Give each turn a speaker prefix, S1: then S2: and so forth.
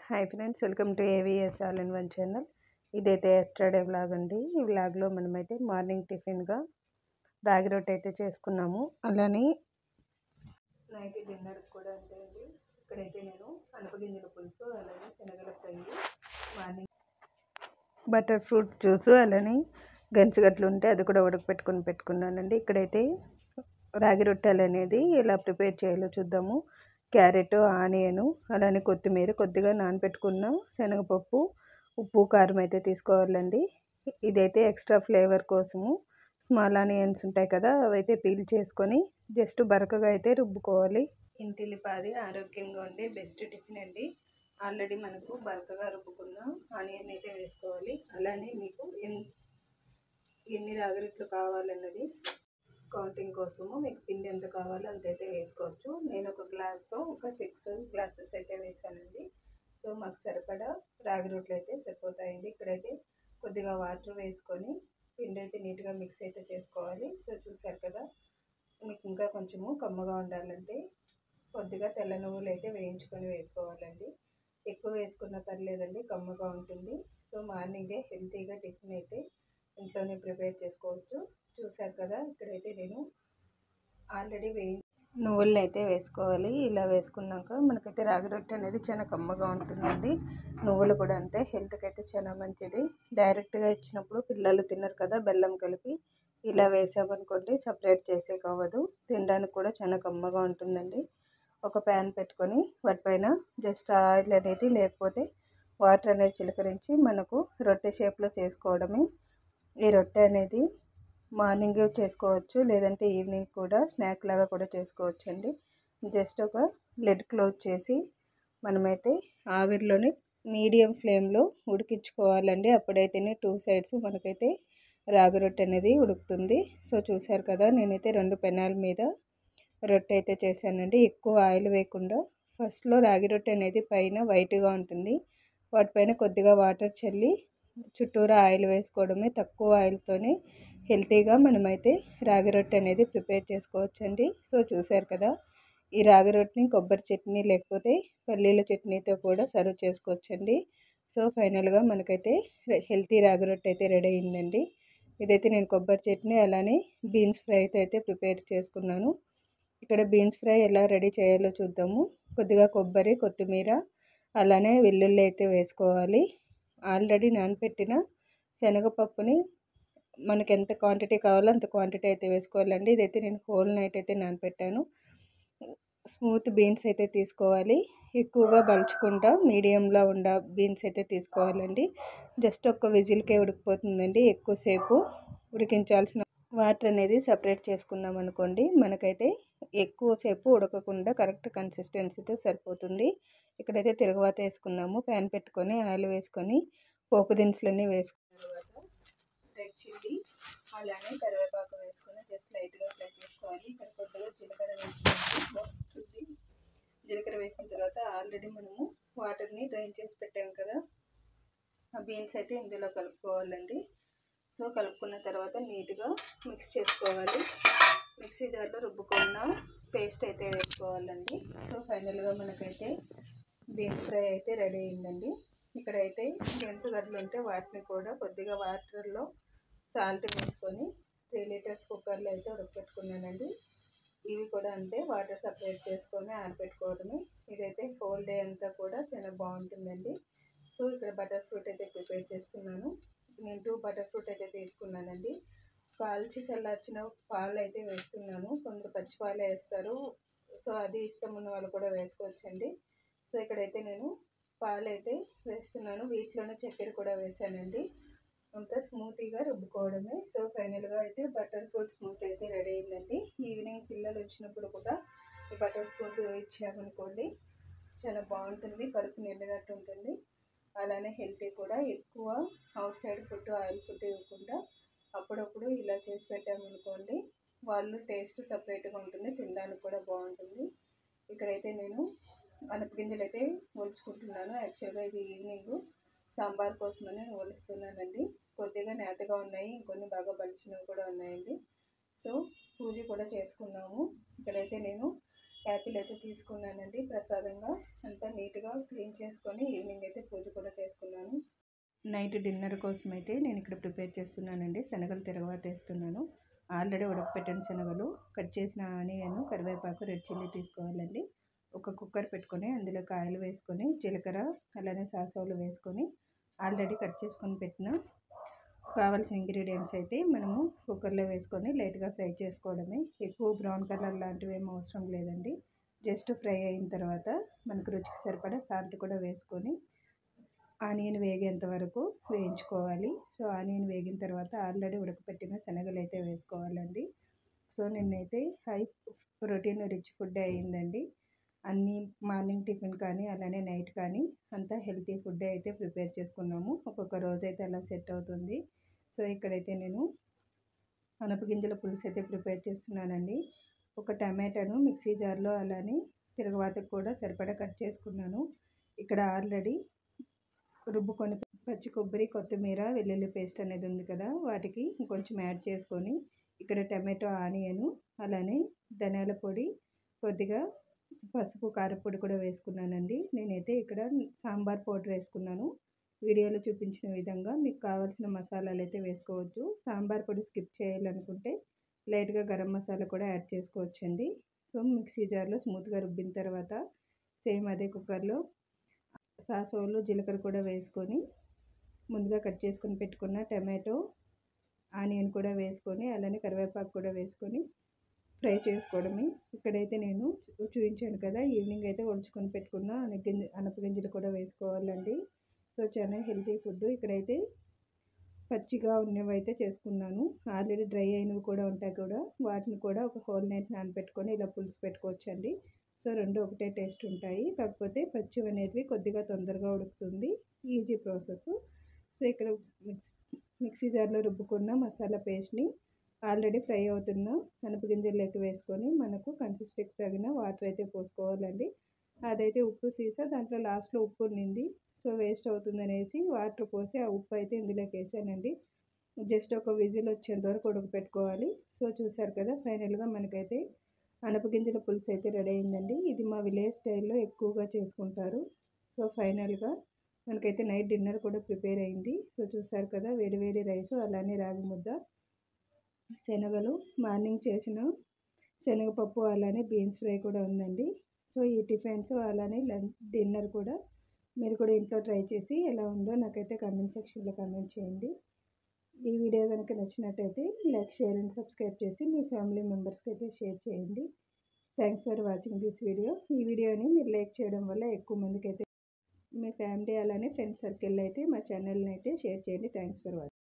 S1: Hi friends, welcome to AVS all in one channel. ఇదైతే yesterday vlog అండి. ఈ వ్లాగ్లో మనమైతే మార్నింగ్ టిఫిన్గా రాగి రొట్టె అయితే చేసుకున్నాము. అలానే నైట్ డిన్నర్ కూడా అంతే అండి. ఇక్కడైతే నేను అనపగింజల పులుసు, అలానే శనగల fry, morning butter fruit juice, అలానే గంచిగట్లు ఉంటే అది కూడా పెట్టుకున్నానండి. ఇక్కడైతే రాగి రొట్టెలు అనేది ఎలా ప్రిపేర్ చేయాలో చూద్దాము. క్యారెట్, ఆనియను, అలానే కొత్తిమీర, కొద్దిగా నానబెట్టుకున్న శనగపప్పు, ఉప్పు, కారం అయితే తీసుకోవాలండి. ఇదైతే ఎక్స్ట్రా ఫ్లేవర్ కోసము స్మాల్ ఆనియన్స్ ఉంటాయి కదా, అవైతే పీల్ చేసుకొని జస్ట్ బరకగా అయితే రుబ్బుకోవాలి. ఇంటిల్లిపాది ఆరోగ్యంగా ఉండే బెస్ట్ టిఫిన్ అండి. ఆల్రెడీ మనకు బరకగా రుబ్బుకున్న ఆనియన్ అయితే వేసుకోవాలి. అలానే మీకు ఎన్ని రాగి రొట్టెలు కావాలన్నది కౌంటింగ్ కోసము మీకు పిండి ఎంత కావాలో అంతైతే వేసుకోవచ్చు. నేను ఒక గ్లాస్తో ఒక 6 గ్లాసెస్ అయితే వేసానండి. సో మాకు సరిపడా రాగి రొట్టెలు అయితే సరిపోతాయండి. ఇక్కడైతే కొద్దిగా వాటర్ వేసుకొని పిండి అయితే నీట్గా మిక్స్ అయితే చేసుకోవాలి. సో చూసారు కదా, మీకు ఇంకా కొంచెము కమ్మగా ఉండాలంటే కొద్దిగా తెల్ల నువ్వులు అయితే వేయించుకొని వేసుకోవాలండి. ఎక్కువ వేసుకున్న పర్లేదండి, కమ్మగా ఉంటుంది. సో మార్నింగే హెల్తీగా టిఫిన్ అయితే ఇంట్లోనే ప్రిపేర్ చేసుకోవచ్చు. చూసారు కదా, ఇక్కడైతే నేను ఆల్రెడీ నువ్వులను అయితే వేసుకోవాలి. ఇలా వేసుకున్నాక మనకైతే రాగి రొట్టె అనేది చాలా కమ్మగా ఉంటుందండి. నువ్వులు కూడా అంతే, హెల్త్కి అయితే చాలా మంచిది. డైరెక్ట్గా ఇచ్చినప్పుడు పిల్లలు తిన్నారు కదా, బెల్లం కలిపి ఇలా వేసామనుకోండి సపరేట్ చేసే కావదు, తినడానికి కూడా చాలా కమ్మగా ఉంటుందండి. ఒక ప్యాన్ పెట్టుకొని వాటిపైన జస్ట్ ఆయిల్ అనేది లేకపోతే వాటర్ అనేది చిలకరించి మనకు రొట్టె షేప్లో చేసుకోవడమే. ఈ రొట్టె అనేది మార్నింగ్ చేసుకోవచ్చు, లేదంటే ఈవినింగ్ కూడా స్నాక్ లాగా కూడా చేసుకోవచ్చు అండి. జస్ట్ ఒక లిడ్ క్లోజ్ చేసి మనమైతే ఆవిరిలోనే మీడియం ఫ్లేమ్లో ఉడికించుకోవాలండి. అప్పుడైతేనే 2 సైడ్స్ మనకైతే రాగి రొట్టె అనేది ఉడుకుతుంది. సో చూసారు కదా, నేనైతే 2 పెనాల మీద రొట్టె అయితే చేశానండి. ఎక్కువ ఆయిల్ వేయకుండా ఫస్ట్లో రాగి రొట్టె అనేది పైన వైట్గా ఉంటుంది, వాటిపైన కొద్దిగా వాటర్ చల్లి చుట్టూరా ఆయిల్ వేసుకోవడమే. తక్కువ ఆయిల్తోనే హెల్తీగా మనమైతే రాగి రొట్టె అనేది ప్రిపేర్ చేసుకోవచ్చండి. సో చూసారు కదా, ఈ రాగి రొట్టెని కొబ్బరి చట్నీ లేకపోతే పల్లీల చట్నీతో కూడా సర్వ్ చేసుకోవచ్చండి. సో ఫైనల్గా మనకైతే హెల్తీ రాగి రొట్టె అయితే రెడీ అయిందండి. ఇదైతే నేను కొబ్బరి చట్నీ అలానే బీన్స్ ఫ్రైతో అయితే ప్రిపేర్ చేసుకున్నాను. ఇక్కడ బీన్స్ ఫ్రై ఎలా రెడీ చేయాలో చూద్దాము. కొద్దిగా కొబ్బరి, కొత్తిమీర, అలానే వెల్లుల్లి అయితే వేసుకోవాలి. ఆల్రెడీ నానబెట్టిన శనగపప్పుని మనకి ఎంత క్వాంటిటీ కావాలో అంత క్వాంటిటీ అయితే వేసుకోవాలండి. ఇదైతే నేను హోల్ నైట్ అయితే నానబెట్టాను. స్మూత్ బీన్స్ అయితే తీసుకోవాలి, ఎక్కువగా బలుచుకుంటా మీడియంలో ఉన్న బీన్స్ అయితే తీసుకోవాలండి. జస్ట్ ఒక్క విజిల్కే ఉడికిపోతుందండి. ఎక్కువసేపు ఉడికించాల్సిన వాటర్ అనేది సపరేట్ చేసుకున్నాం అనుకోండి, మనకైతే ఎక్కువసేపు ఉడకకుండా కరెక్ట్ కన్సిస్టెన్సీతో సరిపోతుంది. ఇక్కడైతే తిరగవాత వేసుకున్నాము. ప్యాన్ పెట్టుకొని ఆయిల్ వేసుకొని పోపు దినుసులన్నీ వేసుకున్న తర్వాత రెడ్ చిల్లీ అలానే కరివేపాకు వేసుకొని జస్ట్ లైట్గా ఫ్రై చేసుకోవాలి. ఇక్కడ కొద్దిగా జీలకర్ర వేసుకుంటుంది. జీలకర్ర వేసిన తర్వాత ఆల్రెడీ మనము వాటర్ని డ్రైన్ చేసి పెట్టాము కదా, ఆ బీన్స్ అయితే ఇందులో కలుపుకోవాలండి. సో కలుపుకున్న తర్వాత నీట్గా మిక్స్ చేసుకోవాలి. మిక్సీ జార్లో రుబ్బుకున్న పేస్ట్ అయితే వేసుకోవాలండి. సో ఫైనల్గా మనకైతే బీన్స్ ఫ్రై అయితే రెడీ అయిందండి. ఇక్కడైతే గడ్డలు ఉంటే వాటిని కూడా కొద్దిగా వాటర్లో సాల్ట్ వేసుకొని 3 లీటర్స్ కుక్కర్లో అయితే ఉడకపెట్టుకున్నానండి. ఇవి కూడా అంతే, వాటర్ సపరేట్ చేసుకొని ఆరబెట్టుకోవడమే. ఇదైతే హోల్ డే అంతా కూడా చాలా బాగుంటుందండి. సో ఇక్కడ బటర్ ఫ్రూట్ అయితే ప్రిపేర్ చేస్తున్నాను. నేను 2 బటర్ ఫ్రూట్ అయితే తీసుకున్నానండి. కాల్చి చల్లార్చిన పాలు అయితే వేస్తున్నాను. కొందరు పచ్చి పాలు వేస్తారు, సో అది ఇష్టం ఉన్న వాళ్ళు కూడా వేసుకోవచ్చండి. సో ఇక్కడైతే నేను పాలు అయితే వేస్తున్నాను. వీటిలోనే చక్కెర కూడా వేసానండి. అంతా స్మూతీగా రుబ్బుకోవడమే. సో ఫైనల్గా అయితే బటర్ ఫ్రూట్ స్మూత్ అయితే రెడీ అయిందండి. ఈవినింగ్ పిల్లలు వచ్చినప్పుడు కూడా ఈ బటర్ ఫ్రూట్ ఇచ్చామనుకోండి చాలా బాగుంటుంది, కడుపు నిండినట్టు ఉంటుంది. అలానే హెల్తీ కూడా. ఎక్కువ out side food, oil food ఇవ్వకుండా అప్పుడప్పుడు ఇలా చేసి పెట్టామనుకోండి వాళ్ళు టేస్ట్ సపరేట్గా ఉంటుంది, తినడానికి కూడా బాగుంటుంది. ఇక్కడైతే నేను అనపగింజలు అయితే ఒలుచుకుంటున్నాను. యాక్చువల్గా ఇది ఈవినింగ్ సాంబార్ కోసమని ఒలుస్తున్నానండి. కొద్దిగా నేతగా ఉన్నాయి, ఇంకొన్ని బాగా బలిచినవి కూడా ఉన్నాయండి. సో పూజ కూడా చేసుకున్నాము. ఇక్కడైతే నేను యాపిల్ అయితే తీసుకున్నానండి ప్రసాదంగా. అంతా నీట్గా క్లీన్ చేసుకొని ఈవినింగ్ అయితే పూజ కూడా చేసుకున్నాను. నైట్ డిన్నర్ కోసం అయితే నేను ఇక్కడ ప్రిపేర్ చేస్తున్నానండి. శనగలు తిరగవాతేస్తున్నాను. ఆల్రెడీ ఉడకపెట్టిన శనగలు, కట్ చేసిన ఆనియన్, కరివేపాకు, రెడ్ చిల్లీ తీసుకోవాలండి. ఒక కుక్కర్ పెట్టుకొని అందులోకి ఆయిల్ వేసుకొని జీలకర్ర అలానే సాసవులు వేసుకొని ఆల్రెడీ కట్ చేసుకొని పెట్టిన కావాల్సిన ఇంగ్రీడియంట్స్ అయితే మనము కుక్కర్లో వేసుకొని లైట్గా ఫ్రై చేసుకోవడమే. ఎక్కువ బ్రౌన్ కలర్ లాంటివి ఏం అవసరం లేదండి. జస్ట్ ఫ్రై అయిన తర్వాత మనకు రుచికి సరిపడా సాల్ట్ కూడా వేసుకొని ఆనియన్ వేగేంత వరకు వేయించుకోవాలి. సో ఆనియన్ వేగిన తర్వాత ఆల్రెడీ ఉడకపెట్టిన శనగలు అయితే వేసుకోవాలండి. సో నిన్నైతే హై ప్రోటీన్ రిచ్ ఫుడ్ అయ్యిందండి. అన్నీ మార్నింగ్ టిఫిన్ కానీ అలానే నైట్ కానీ అంతా హెల్తీ ఫుడ్ అయితే ప్రిపేర్ చేసుకున్నాము. ఒక్కొక్క రోజైతే అలా సెట్ అవుతుంది. సో ఇక్కడైతే నేను అనపగింజల పులుసు అయితే ప్రిపేర్ చేస్తున్నానండి. ఒక టమాటాను మిక్సీ జార్లో అలానే తిరగవాతకు కూడా సరిపడా కట్ చేసుకున్నాను. ఇక్కడ ఆల్రెడీ రుబ్బుకొని పచ్చి కొబ్బరి, కొత్తిమీర, వెల్లుల్లి పేస్ట్ అనేది ఉంది కదా, వాటికి ఇంకొంచెం యాడ్ చేసుకొని ఇక్కడ టమాటో, ఆనియను అలానే ధనియాల పొడి, కొద్దిగా పసుపు, కారపొడి కూడా వేసుకున్నానండి. నేనైతే ఇక్కడ సాంబార్ పౌడర్ వేసుకున్నాను. వీడియోలో చూపించిన విధంగా మీకు కావాల్సిన మసాలాలు అయితే వేసుకోవచ్చు. సాంబార్ పొడి స్కిప్ చేయాలనుకుంటే లైట్గా గరం మసాలా కూడా యాడ్ చేసుకోవచ్చండి. సో మిక్సీ జార్లో స్మూత్గా రుబ్బిన తర్వాత సేమ్ అదే కుక్కర్లో సాసోలు, జీలకర్ర కూడా వేసుకొని ముందుగా కట్ చేసుకొని పెట్టుకున్న టమాటో, ఆనియన్ కూడా వేసుకొని అలానే కరివేపాకు కూడా వేసుకొని ఫ్రై చేసుకోవడమే. ఇక్కడైతే నేను చూపించాను కదా, ఈవినింగ్ అయితే ఒలుచుకొని పెట్టుకున్న అనపగింజలు కూడా వేసుకోవాలండి. సో చాలా హెల్తీ ఫుడ్. ఇక్కడైతే పచ్చిగా ఉన్నవి అయితే చేసుకున్నాను. ఆల్రెడీ డ్రై అయినవి కూడా ఉంటాయి కూడా, వాటిని కూడా ఒక హోల్ నైట్ నానబెట్టుకొని ఇలా పులుసు పెట్టుకోవచ్చండి. సో రెండు ఒకటే టేస్ట్ ఉంటాయి. కాకపోతే పచ్చివి అనేటివి కొద్దిగా తొందరగా ఉడుకుతుంది. Easy process. సో ఇక్కడ మిక్సీ జార్లో రుబ్బుకున్న మసాలా పేస్ట్ని ఆల్రెడీ ఫ్రై అవుతున్న అనపగింజల్లోకి వేసుకొని మనకు కన్సిస్టెన్సీకి తగిన వాటర్ అయితే పోసుకోవాలండి. అదైతే ఉప్పు సీసా, దాంట్లో లాస్ట్లో ఉప్పు ఉండింది. సో వేస్ట్ అవుతుందనేసి వాటర్ పోసి ఆ ఉప్పు అయితే ఇందులోకి వేసానండి. జస్ట్ ఒక విజిల్ వచ్చేంత వరకు ఉడకపెట్టుకోవాలి. సో చూసారు కదా, ఫైనల్గా మనకైతే అనపగింజల పులుసు అయితే రెడీ అయిందండి. ఇది మా విలేజ్ స్టైల్లో ఎక్కువగా చేసుకుంటారు. సో ఫైనల్గా మనకైతే నైట్ డిన్నర్ కూడా ప్రిపేర్ అయింది. సో చూసారు కదా, వేడివేడి రైస్ అలానే రాగి ముద్ద, శనగలు, మార్నింగ్ చేసిన శనగపప్పు అలానే బీన్స్ ఫ్రై కూడా ఉందండి. సో ఈ టిఫిన్స్ అలానే డిన్నర్ కూడా మీరు కూడా ఇంట్లో ట్రై చేసి ఎలా ఉందో నాకైతే కామెంట్ సెక్షన్లో కామెంట్ చేయండి. ఈ వీడియో కనుక నచ్చినట్టయితే లైక్, షేర్ అండ్ సబ్స్క్రైబ్ చేసి మీ ఫ్యామిలీ మెంబర్స్కి అయితే షేర్ చేయండి. Thanks for watching this video. ఈ వీడియోని మీరు లైక్ చేయడం వల్ల ఎక్కువ మందికి అయితే మీ ఫ్యామిలీ అలానే ఫ్రెండ్స్ సర్కిల్లో అయితే మా ఛానల్ని అయితే షేర్ చేయండి. Thanks for watching.